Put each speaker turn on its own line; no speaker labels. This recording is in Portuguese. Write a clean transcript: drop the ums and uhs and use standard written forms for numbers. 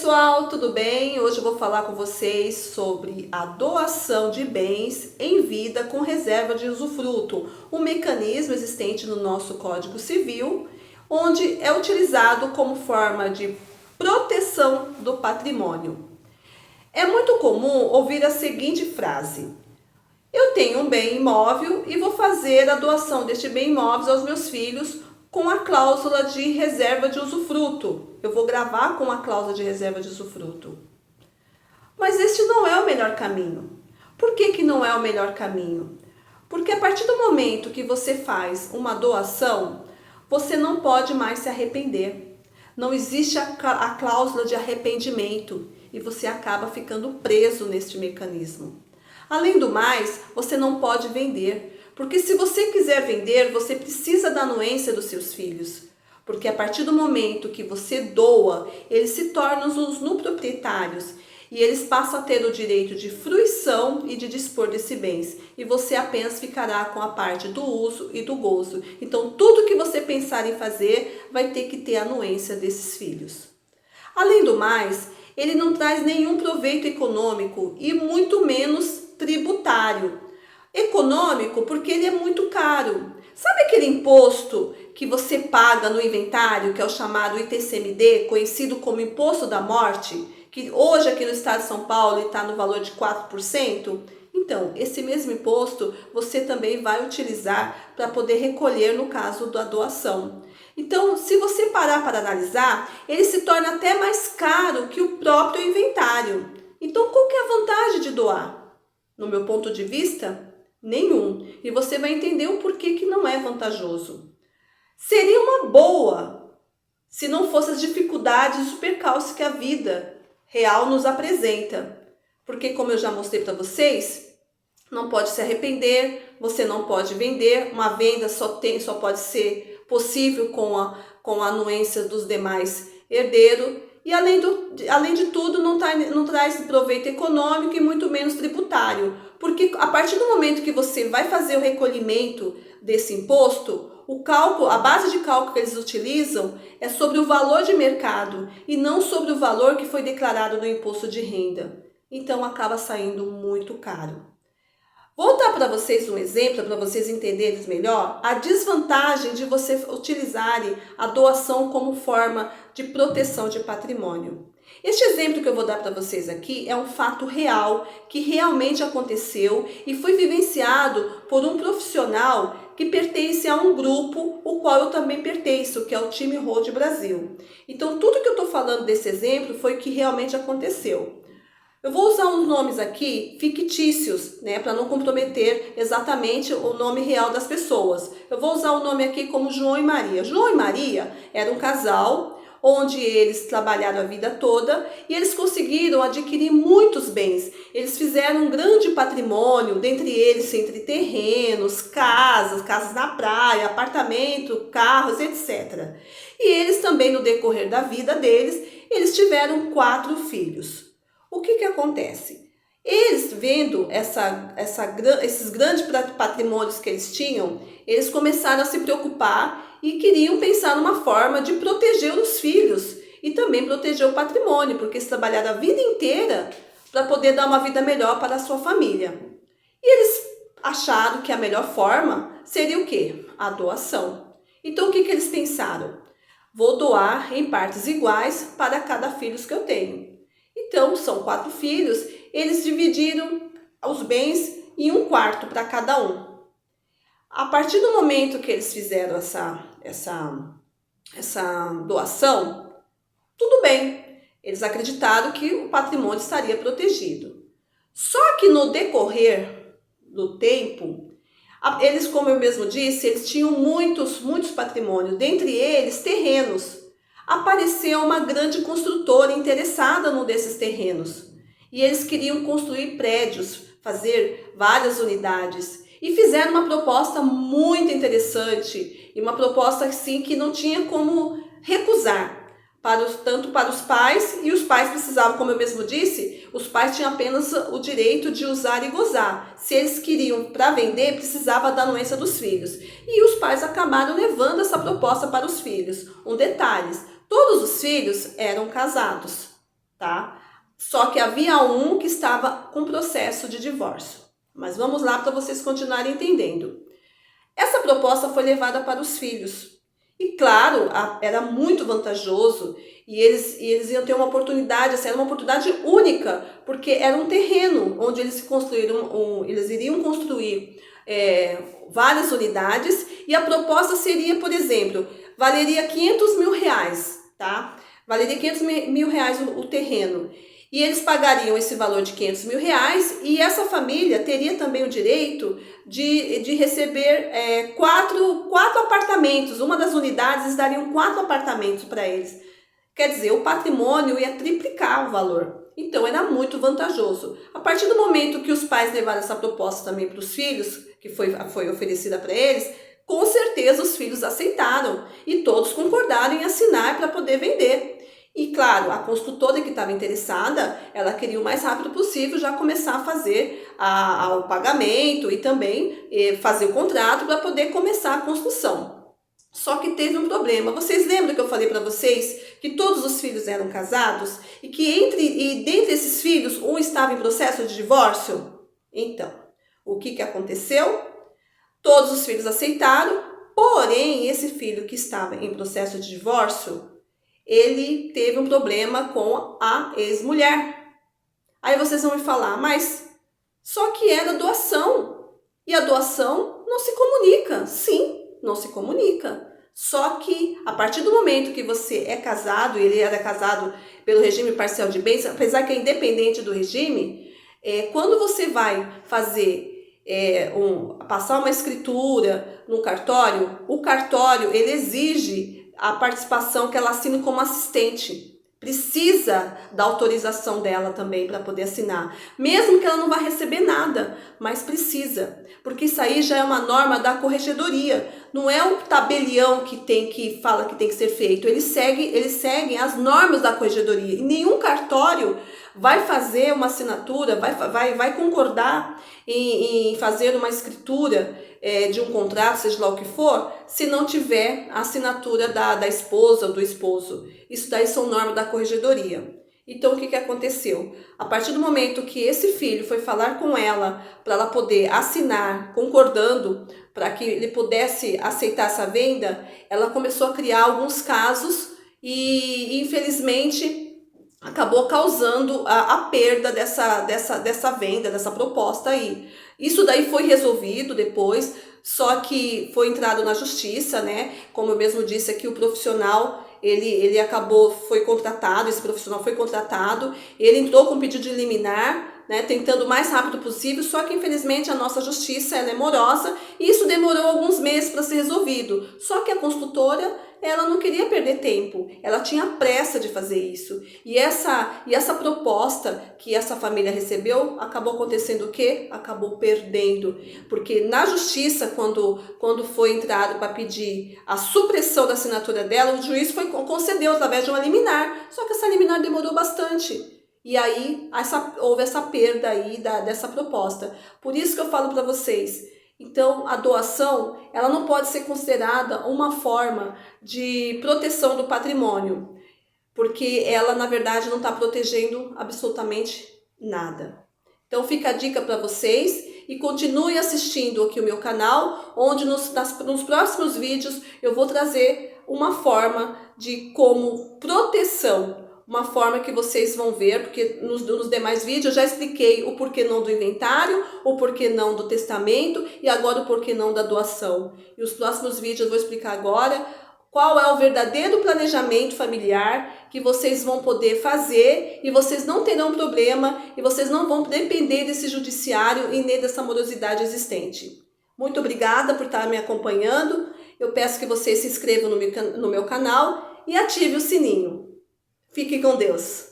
pessoal, tudo bem? Hoje eu vou falar com vocês sobre a doação de bens em vida com reserva de usufruto, um mecanismo existente no nosso Código Civil, onde é utilizado como forma de proteção do patrimônio. É muito comum ouvir a seguinte frase: eu tenho um bem imóvel e vou fazer a doação deste bem imóvel aos meus filhos com a cláusula de reserva de usufruto. Eu vou gravar com a cláusula de reserva de usufruto. Mas este não é o melhor caminho. Por que não é o melhor caminho? Porque a partir do momento que você faz uma doação, você não pode mais se arrepender. Não existe a cláusula de arrependimento e você acaba ficando preso neste mecanismo. Além do mais, você não pode vender. Porque se você quiser vender, você precisa da anuência dos seus filhos. Porque a partir do momento que você doa, eles se tornam os proprietários e eles passam a ter o direito de fruição e de dispor desse bens. E você apenas ficará com a parte do uso e do gozo. Então, tudo que você pensar em fazer vai ter que ter a anuência desses filhos. Além do mais, ele não traz nenhum proveito econômico e muito menos tributário. Econômico porque ele é muito caro. Sabe aquele imposto que você paga no inventário, que é o chamado ITCMD, conhecido como Imposto da Morte, que hoje aqui no estado de São Paulo está no valor de 4%? Então, esse mesmo imposto você também vai utilizar para poder recolher no caso da doação. Então, se você parar para analisar, ele se torna até mais caro que o próprio inventário. Então, qual que é a vantagem de doar? No meu ponto de vista, nenhum. E você vai entender o porquê que não é vantajoso. Seria uma boa se não fossem as dificuldades e os percalços que a vida real nos apresenta. Porque, como eu já mostrei para vocês, não pode se arrepender, você não pode vender, uma venda só pode ser possível com a anuência dos demais herdeiros. E além de tudo, não traz proveito econômico e muito menos tributário. Porque a partir do momento que você vai fazer o recolhimento desse imposto, a base de cálculo que eles utilizam é sobre o valor de mercado e não sobre o valor que foi declarado no imposto de renda. Então acaba saindo muito caro. Vou dar para vocês um exemplo, para vocês entenderem melhor, a desvantagem de você utilizarem a doação como forma de proteção de patrimônio. Este exemplo que eu vou dar para vocês aqui é um fato real, que realmente aconteceu e foi vivenciado por um profissional que pertence a um grupo, o qual eu também pertenço, que é o Time Road Brasil. Então, tudo que eu estou falando desse exemplo foi o que realmente aconteceu. Eu vou usar uns nomes aqui fictícios, né, para não comprometer exatamente o nome real das pessoas. Eu vou usar o nome aqui como João e Maria. João e Maria eram um casal onde eles trabalharam a vida toda e eles conseguiram adquirir muitos bens. Eles fizeram um grande patrimônio, dentre eles entre terrenos, casas na praia, apartamento, carros, etc. E eles também, no decorrer da vida deles, eles tiveram 4 filhos. O que acontece? Eles, vendo esses grandes patrimônios que eles tinham, eles começaram a se preocupar e queriam pensar numa forma de proteger os filhos e também proteger o patrimônio, porque eles trabalharam a vida inteira para poder dar uma vida melhor para a sua família. E eles acharam que a melhor forma seria o quê? A doação. Então, o que eles pensaram? Vou doar em partes iguais para cada filho que eu tenho. Então, são 4 filhos, eles dividiram os bens em 1/4 para cada um. A partir do momento que eles fizeram essa doação, tudo bem, eles acreditaram que o patrimônio estaria protegido. Só que no decorrer do tempo, eles, como eu mesmo disse, eles tinham muitos patrimônios, dentre eles terrenos. Apareceu uma grande construtora interessada num desses terrenos. E eles queriam construir prédios, fazer várias unidades. E fizeram uma proposta muito interessante. E uma proposta assim que não tinha como recusar. Tanto para os pais, e os pais precisavam, como eu mesmo disse, os pais tinham apenas o direito de usar e gozar. Se eles queriam para vender, precisava da anuência dos filhos. E os pais acabaram levando essa proposta para os filhos. Um detalhe: todos os filhos eram casados. tá? Só que havia um que estava com processo de divórcio. Mas vamos lá para vocês continuarem entendendo. Essa proposta foi levada para os filhos. E claro, era muito vantajoso e eles iam ter uma oportunidade, assim, era uma oportunidade única, porque era um terreno onde eles eles iriam construir várias unidades e a proposta seria, por exemplo, valeria 500 mil reais, tá? Valeria 500 mil reais o terreno. E eles pagariam esse valor de 500 mil reais e essa família teria também o direito de receber quatro apartamentos. Uma das unidades dariam 4 apartamentos para eles. Quer dizer, o patrimônio ia triplicar o valor. Então, era muito vantajoso. A partir do momento que os pais levaram essa proposta também para os filhos, que foi oferecida para eles, com certeza os filhos aceitaram e todos concordaram em assinar para poder vender. E claro, a construtora que estava interessada, ela queria o mais rápido possível já começar a fazer o pagamento e também fazer o contrato para poder começar a construção. Só que teve um problema. Vocês lembram que eu falei para vocês que todos os filhos eram casados e que dentre esses filhos um estava em processo de divórcio? Então, o que aconteceu? Todos os filhos aceitaram, porém esse filho que estava em processo de divórcio, ele teve um problema com a ex-mulher. Aí vocês vão me falar, mas só que era doação. E a doação não se comunica. Sim, não se comunica. Só que a partir do momento que você é casado, e ele era casado pelo regime parcial de bens, apesar que é independente do regime, quando você vai fazer passar uma escritura no cartório, o cartório ele exige a participação que ela assine como assistente. Precisa da autorização dela também para poder assinar. Mesmo que ela não vá receber nada, mas precisa. Porque isso aí já é uma norma da corregedoria. Não é o tabelião que fala que tem que ser feito. Eles seguem as normas da corregedoria. E nenhum cartório vai fazer uma assinatura, vai concordar em fazer uma escritura de um contrato, seja lá o que for, se não tiver a assinatura da esposa ou do esposo. Isso daí são normas da corregedoria. Então, o que aconteceu? A partir do momento que esse filho foi falar com ela, para ela poder assinar, concordando, para que ele pudesse aceitar essa venda, ela começou a criar alguns casos e infelizmente, acabou causando a perda dessa venda, dessa proposta aí. Isso daí foi resolvido depois, só que foi entrado na justiça, né? Como eu mesmo disse aqui, o profissional, ele foi contratado, esse profissional foi contratado, ele entrou com pedido de liminar, né, tentando o mais rápido possível, só que infelizmente a nossa justiça ela é morosa e isso demorou alguns meses para ser resolvido. Só que a construtora, ela não queria perder tempo, ela tinha pressa de fazer isso. E essa proposta que essa família recebeu, acabou acontecendo o quê? Acabou perdendo. Porque na justiça, quando foi entrado para pedir a supressão da assinatura dela, o juiz concedeu através de uma liminar. Só que essa liminar demorou bastante. E aí houve essa perda aí dessa proposta. Por isso que eu falo para vocês, então a doação ela não pode ser considerada uma forma de proteção do patrimônio, porque ela na verdade não está protegendo absolutamente nada. Então fica a dica para vocês e continue assistindo aqui o meu canal, onde nos próximos vídeos eu vou trazer uma forma de como proteção, uma forma que vocês vão ver, porque nos demais vídeos eu já expliquei o porquê não do inventário, o porquê não do testamento e agora o porquê não da doação. E os próximos vídeos eu vou explicar agora qual é o verdadeiro planejamento familiar que vocês vão poder fazer e vocês não terão problema e vocês não vão depender desse judiciário e nem dessa morosidade existente. Muito obrigada por estar me acompanhando. Eu peço que vocês se inscrevam no meu canal e ative o sininho. Fique com Deus.